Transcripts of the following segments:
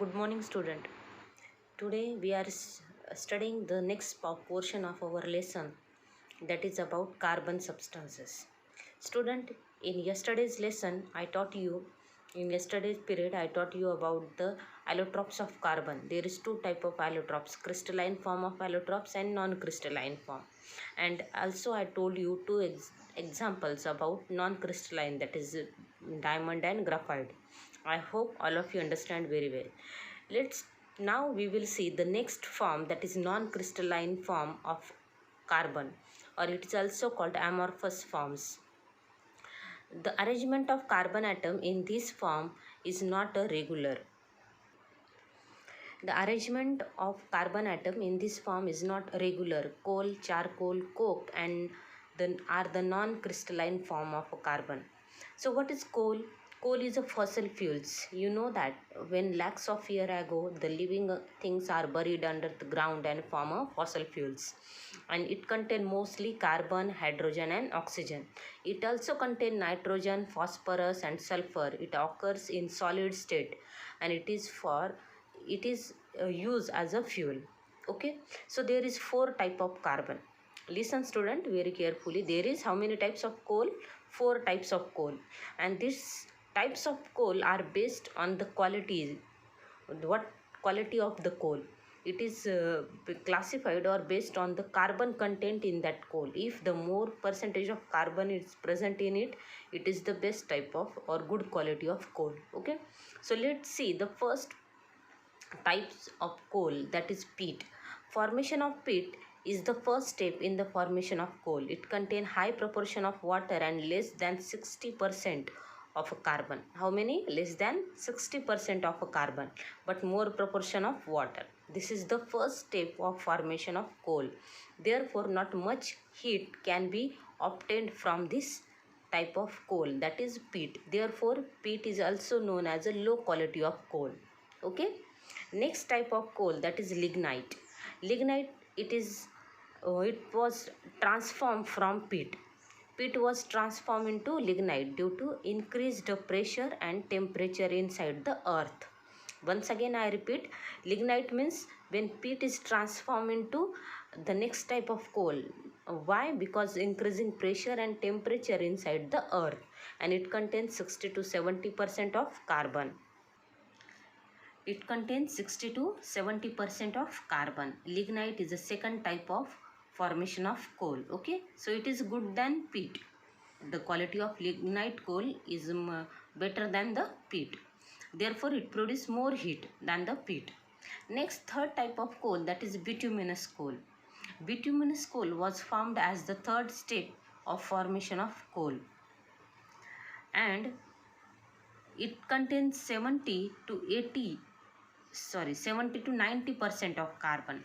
Good morning, student. Today we are studying the next portion of our lesson, that is about carbon substances. Student, in yesterday's lesson, in yesterday's period, I taught you about the allotropes of carbon. There is two type of allotropes, crystalline form of allotropes and non-crystalline form. And also I told you two examples about non-crystalline, that is diamond and graphite. I hope all of you understand very well. Let's Now we will see the next form, that is non-crystalline form of carbon, or it is also called amorphous forms. The arrangement of carbon atom in this form is not a regular. The arrangement of carbon atom in this form is not regular. Coal, charcoal, coke and are the non-crystalline form of a carbon. So what is coal? Coal is a fossil fuels. You know that when lakhs of years ago, the living things are buried under the ground and form a fossil fuels. And it contain mostly carbon, hydrogen and oxygen. It also contain nitrogen, phosphorus and sulfur. It occurs in solid state and it is used as a fuel. Okay, so there is four type of carbon. Listen student very carefully. There is how many types of coal? Four types of coal, and these types of coal are based on the quality. What quality of the coal? It is classified or based on the carbon content in that coal. If the more percentage of carbon is present in it, it is the best type of or good quality of coal. Okay, so let's see the first types of coal, that is peat. Formation of peat is the first step in the formation of coal. It contains high proportion of water and less than 60% of a carbon. How many? Less than 60% of a carbon, but more proportion of water. This is the first step of formation of coal. Therefore, not much heat can be obtained from this type of coal, that is peat. Therefore, peat is also known as a low quality of coal. Okay. Next type of coal, that is lignite. Lignite, it was transformed from peat. Peat was transformed into lignite due to increased pressure and temperature inside the earth. Once again I repeat, lignite means when peat is transformed into the next type of coal. Why? Because increasing pressure and temperature inside the earth, and it contains 60 to 70% of carbon. It contains 60 to 70% of carbon. Lignite is the second type of formation of coal. Okay, so it is good than peat. The quality of lignite coal is better than the peat. Therefore, it produces more heat than the peat. Next, third type of coal, that is bituminous coal. Bituminous coal was formed as the third step of formation of coal, and it contains 70 to 90% of carbon.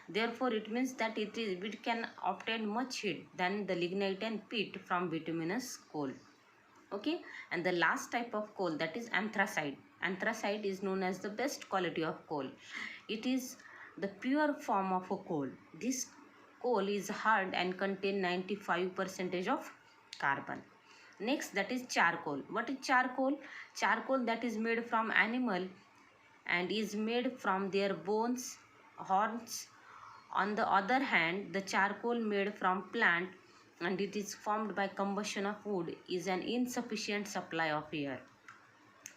Therefore, it means that it can obtain much heat than the lignite and peat from bituminous coal. Okay, and the last type of coal, that is anthracite. Anthracite is known as the best quality of coal. It is the pure form of a coal. This coal is hard and contain 95% of carbon. Next, that is charcoal. What is charcoal? Charcoal, that is made from animal and is made from their bones, horns. On the other hand, the charcoal made from plant and it is formed by combustion of wood is an insufficient supply of air.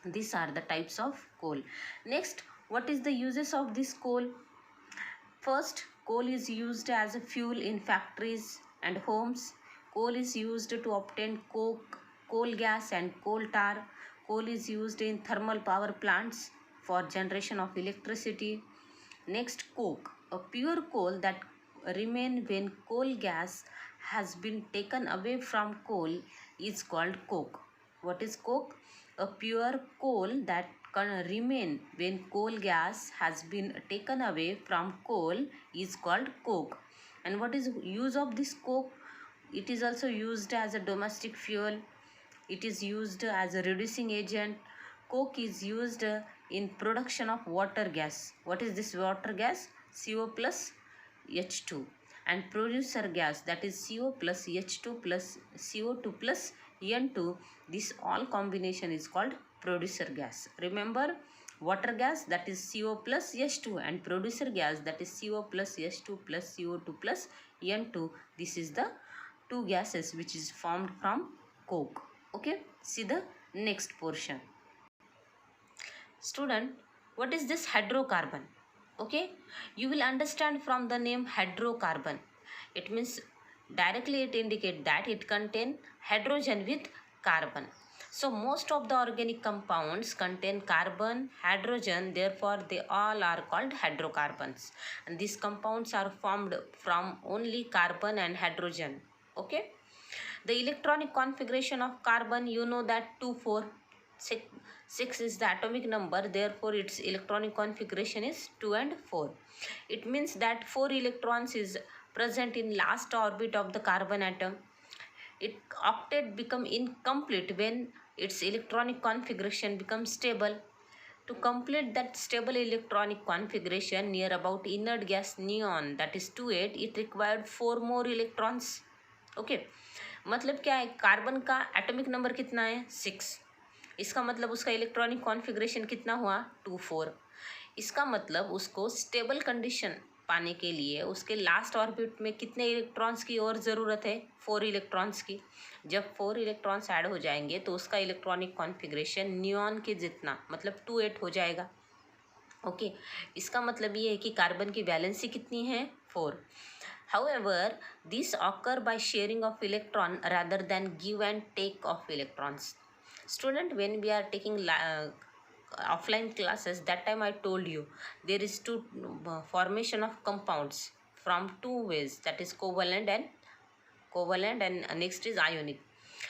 These are the types of coal. Next, what is the uses of this coal? First, coal is used as a fuel in factories and homes. Coal is used to obtain coke, coal gas and coal tar. Coal is used in thermal power plants for generation of electricity. Next, coke, a pure coal that remain when coal gas has been taken away from coal is called coke. What is coke? A pure coal that can remain when coal gas has been taken away from coal is called coke. And what is use of this coke? It is also used as a domestic fuel. It is used as a reducing agent. Coke is used in production of water gas. What is this water gas? CO plus H2. And producer gas, that is CO plus H2 plus CO2 plus N2. This all combination is called producer gas. Remember, water gas, that is CO plus H2, and producer gas, that is CO plus H2 plus CO2 plus N2. This is the two gases which is formed from coke. Okay, see the next portion. Student, what is this hydrocarbon? Okay, you will understand from the name hydrocarbon. It means directly it indicates that it contains hydrogen with carbon. So most of the organic compounds contain carbon, hydrogen, therefore they all are called hydrocarbons. And these compounds are formed from only carbon and hydrogen. Okay. The electronic configuration of carbon, you know that 2, 4, 6, 6 is the atomic number, therefore its electronic configuration is 2 and 4. It means that 4 electrons is present in last orbit of the carbon atom. Its octet become incomplete when its electronic configuration becomes stable. To complete that stable electronic configuration near about inert gas neon, that is 28, it required 4 more electrons. Okay, मतलब क्या है, carbon का atomic number कितना है 6, इसका मतलब उसका electronic configuration कितना हुआ 2, 4. इसका मतलब उसको स्टेबल कंडीशन पाने के लिए उसके लास्ट ऑर्बिट में कितने इलेक्ट्रॉन्स की और ज़रूरत है 4 इलेक्ट्रॉन्स की. जब 4 इलेक्ट्रॉन्स ऐड हो जाएंगे तो उसका इलेक्ट्रॉनिक कॉन्फ़िगरेशन नियॉन के जितना मतलब 28 हो जाएगा. ओके, इसका मतलब ये है कि कार्बन की वैलेंसी कितनी है 4. However, these occur by sharing of electron rather than give and take of electrons. Student, when we are taking offline classes, that time I told you there is two formation of compounds from two ways, that is covalent and next is ionic.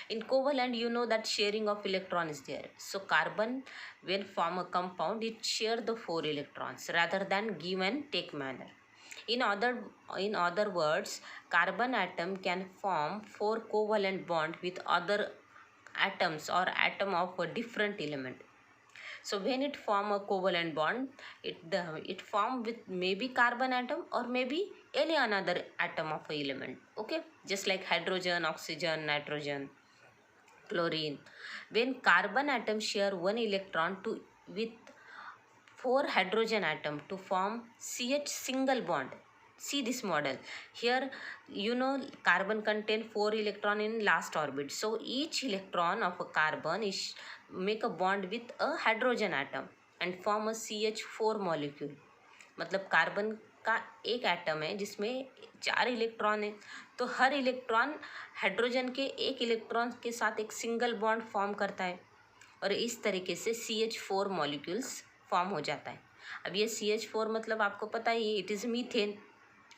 In covalent, you know that sharing of electron is there. So carbon when form a compound, it share the 4 electrons rather than give and take manner. In other words, carbon atom can form 4 covalent bond with other atoms or atom of a different element. So when it form a covalent bond, it form with maybe carbon atom or maybe any another atom of a element. Okay, just like hydrogen, oxygen, nitrogen, chlorine. When carbon atom share one electron with 4 hydrogen atom to form CH single bond. See this model. Here, you know, carbon contain 4 electron in last orbit. So each electron of a carbon is make a bond with a hydrogen atom and form a CH4 molecule. मतलब carbon का एक atom है जिसमें 4 electron है, तो हर electron hydrogen के एक electron के साथ एक सिंगल बॉन्ड फॉर्म करता है और इस तरीके से CH4 मॉलिक्यूल्स फॉर्म हो जाता है. अब ये CH4 मतलब आपको पता ही, it is methane.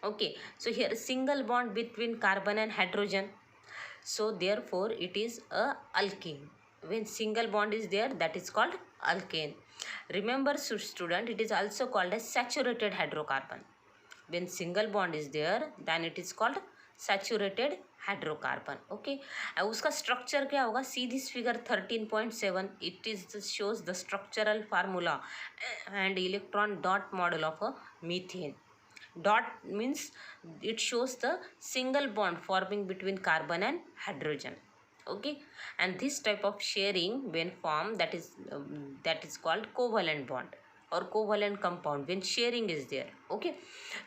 Okay, so here single bond between carbon and hydrogen, so therefore it is a alkene. When single bond is there, that is called alkane. Remember student, it is also called as saturated hydrocarbon. When single bond is there, then it is called saturated hydrocarbon. Okay, उसका structure क्या होगा, see this figure 13.7, it is shows the structural formula and electron dot model of a methane. Dot means it shows the single bond forming between carbon and hydrogen. Okay, and this type of sharing when formed, that is called covalent bond or covalent compound when sharing is there. Okay,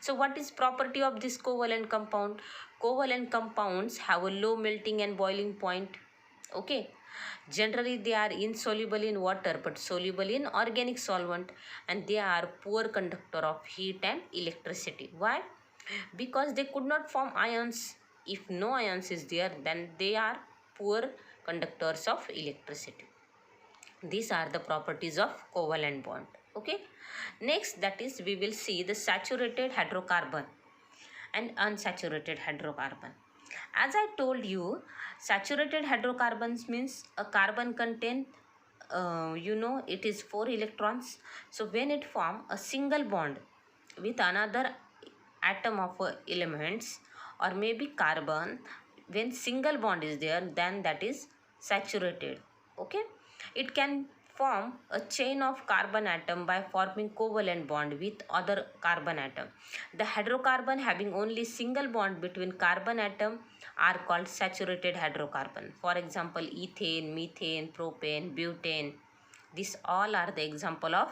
so what is property of this covalent compound? Covalent compounds have a low melting and boiling point. Okay, generally they are insoluble in water but soluble in organic solvent, and they are poor conductor of heat and electricity. Why? Because they could not form ions. If no ions is there, then they are poor conductors of electricity. These are the properties of covalent bond. Okay, next, that is we will see the saturated hydrocarbon and unsaturated hydrocarbon. As I told you, saturated hydrocarbons means a carbon contain it is 4 electrons. So when it form a single bond with another atom of elements or maybe carbon, when single bond is there, then that is saturated. Okay, it can form a chain of carbon atom by forming covalent bond with other carbon atom. The hydrocarbon having only single bond between carbon atom are called saturated hydrocarbon. For example, ethane, methane, propane, butane. These all are the example of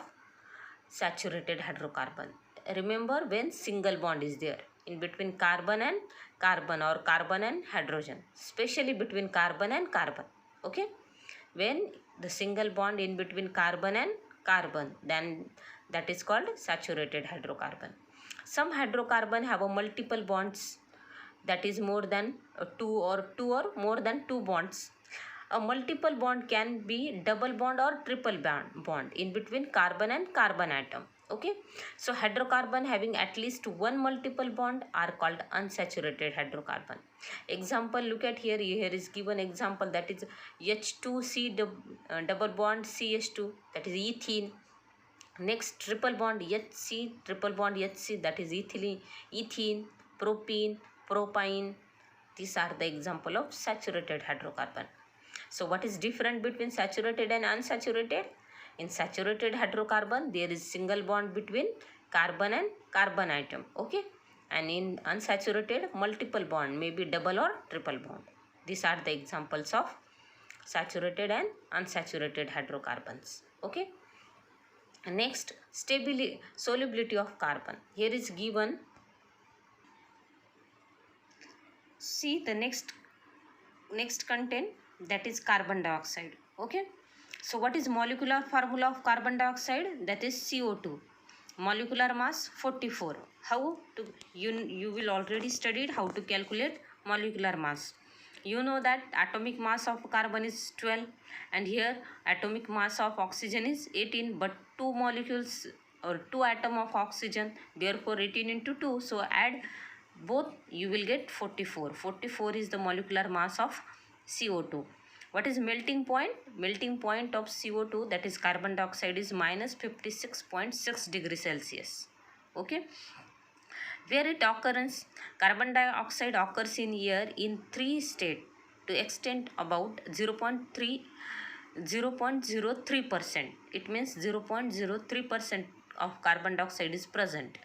saturated hydrocarbon. Remember, when single bond is there in between carbon and carbon, or carbon and hydrogen, especially between carbon and carbon. Okay, when the single bond in between carbon and carbon, then that is called saturated hydrocarbon. Some hydrocarbon have a multiple bonds, that is more than two or more than two bonds. A multiple bond can be double bond or triple bond in between carbon and carbon atom. Okay, so hydrocarbon having at least one multiple bond are called unsaturated hydrocarbon. Example, look at here. Here is given example, that is H2C double bond CH2, that is ethene. Next, triple bond HC, triple bond HC, that is ethene, propene, propyne. These are the example of saturated hydrocarbon. So what is different between saturated and unsaturated? In saturated hydrocarbon, there is single bond between carbon and carbon atom. Okay, and in unsaturated, multiple bond, maybe double or triple bond. These are the examples of saturated and unsaturated hydrocarbons. Okay. Next, solubility of carbon. Here is given. See the next content, that is carbon dioxide. Okay, so what is molecular formula of carbon dioxide? That is CO2. Molecular mass 44. How to you will already studied how to calculate molecular mass. You know that atomic mass of carbon is 12, and here atomic mass of oxygen is 18, but two molecules or two atom of oxygen, therefore 18 into 2, so add both, you will get 44. 44 is the molecular mass of CO2. What is melting point? Melting point of CO2, that is carbon dioxide, is minus 56.6 degrees Celsius. Okay, where it occurs, carbon dioxide occurs in air in 3 states to extent about 0.03%. It means 0.03% of carbon dioxide is present.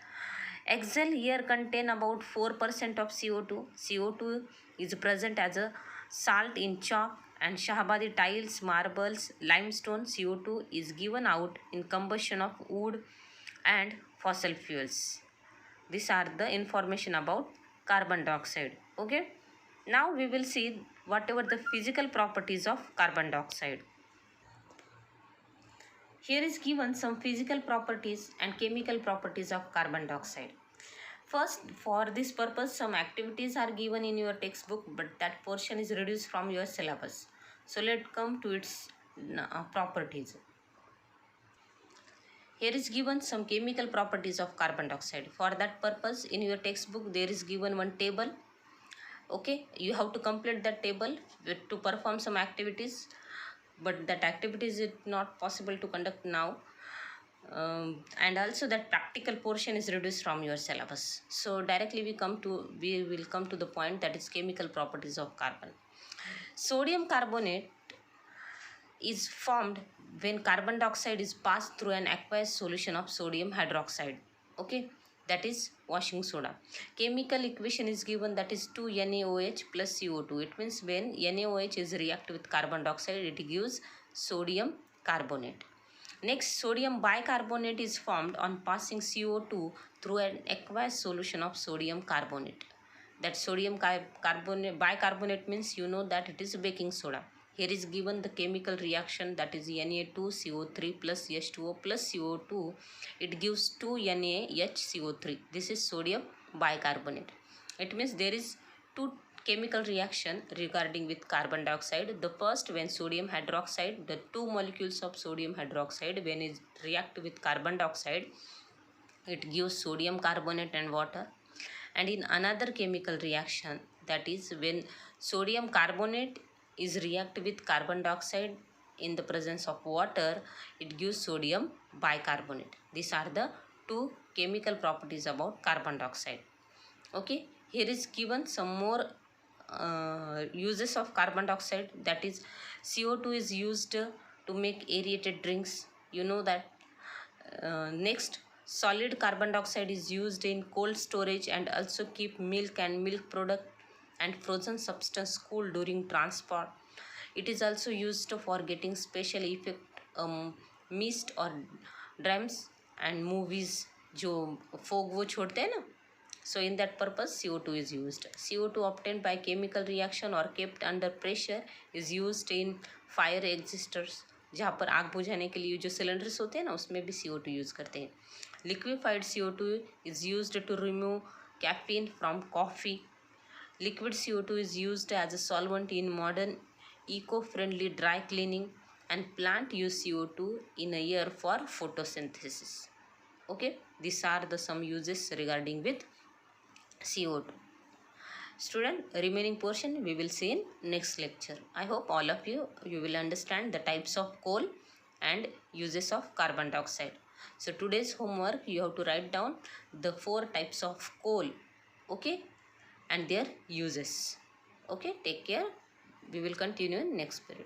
Exhale air contain about 4% of CO2. CO2 is present as a salt in chalk and Shahabadi tiles, marbles, limestone. CO2 is given out in combustion of wood and fossil fuels. These are the information about carbon dioxide. Okay, now we will see whatever the physical properties of carbon dioxide. Here is given some physical properties and chemical properties of carbon dioxide. First, for this purpose, some activities are given in your textbook, but that portion is reduced from your syllabus. So let's come to its properties. Here is given some chemical properties of carbon dioxide. For that purpose, in your textbook, there is given one table. Okay, you have to complete that table to perform some activities, but that activities is not possible to conduct now. And also that practical portion is reduced from your syllabus. So directly we will come to the point, that is chemical properties of carbon. Sodium carbonate is formed when carbon dioxide is passed through an aqueous solution of sodium hydroxide. Okay, that is washing soda. Chemical equation is given, that is 2NaOH plus CO2. It means when NaOH is react with carbon dioxide, it gives sodium carbonate. Next, sodium bicarbonate is formed on passing CO2 through an aqueous solution of sodium carbonate. That sodium bicarbonate means you know that it is baking soda. Here is given the chemical reaction, that is Na2CO3 plus H2O plus CO2. It gives 2NaHCO3. This is sodium bicarbonate. It means there is two chemical reaction regarding with carbon dioxide. The first, when sodium hydroxide, the two molecules of sodium hydroxide, when it react with carbon dioxide, it gives sodium carbonate and water. And in another chemical reaction, that is when sodium carbonate is react with carbon dioxide in the presence of water, it gives sodium bicarbonate. These are the two chemical properties about carbon dioxide. Okay, here is given some more uses of carbon dioxide, that is CO2 is used to make aerated drinks, you know that. Next, solid carbon dioxide is used in cold storage and also keep milk and milk product and frozen substance cool during transport. It is also used for getting special effect mist or drams and movies जो fog वो छोड़ते हैं ना, so in that purpose CO2 is used. CO2 obtained by chemical reaction or kept under pressure is used in fire extinguishers, जहाँ पर आग बुझाने के लिए जो सिलेंडर्स होते हैं ना उसमें भी CO2 यूज़ करते हैं. Liquefied CO2 is used to remove caffeine from coffee. Liquid CO2 is used as a solvent in modern eco-friendly dry cleaning, and plant use CO2 in a year for photosynthesis. Okay, these are the some uses regarding with CO2. Student, remaining portion we will see in next lecture. I hope all of you will understand the types of coal and uses of carbon dioxide. So today's homework, you have to write down the 4 types of coal, okay, and their uses. Okay, take care. We will continue in next period.